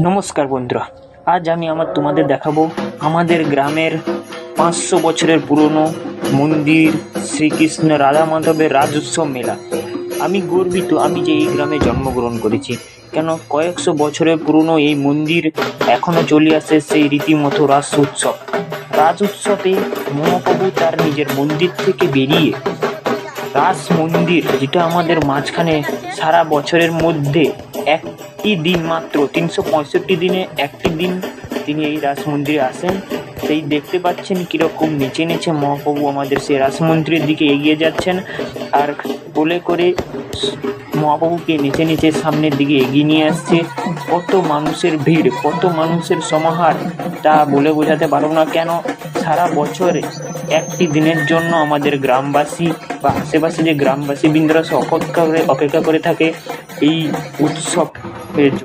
নমস্কার বন্ধুরা, আজ আমি তোমাদের দেখাবো আমাদের গ্রামের 500 বছরের পুরনো মন্দির শ্রীকৃষ্ণ রাধা মাধবের রাজোৎসব মেলা। আমি গর্বিত আমি যে এই গ্রামে জন্মগ্রহণ করেছি, কেন কয়েকশো বছরের পুরনো এই মন্দির এখনও চলে আসে সেই রীতিমতো রাস উৎসব। রাজ উৎসবে মহাপ্রভু তার নিজের মন্দির থেকে বেরিয়ে রাস মন্দির, যেটা আমাদের মাঝখানে সারা বছরের মধ্যে একটি দিন মাত্র 365 দিনে একটি দিন তিনি এই রাস মন্দিরে আসেন। সেই দেখতে পাচ্ছেন কীরকম নেচে নেচে মহাপ্রভু আমাদের সেই রাস মন্দিরের দিকে এগিয়ে যাচ্ছেন, আর কোলে করে মহাপ্রভুকে নেচে নেচে সামনের দিকে এগিয়ে নিয়ে আসছে। কত মানুষের ভিড়, কত মানুষের সমাহার, তা বলে বোঝাতে পারব না। কেন সারা বছরে একটি দিনের জন্য আমাদের গ্রামবাসী বা আশেপাশে যে গ্রামবাসী বৃন্দরা অপেক্ষা করে থাকে এই উৎসবের জন্য।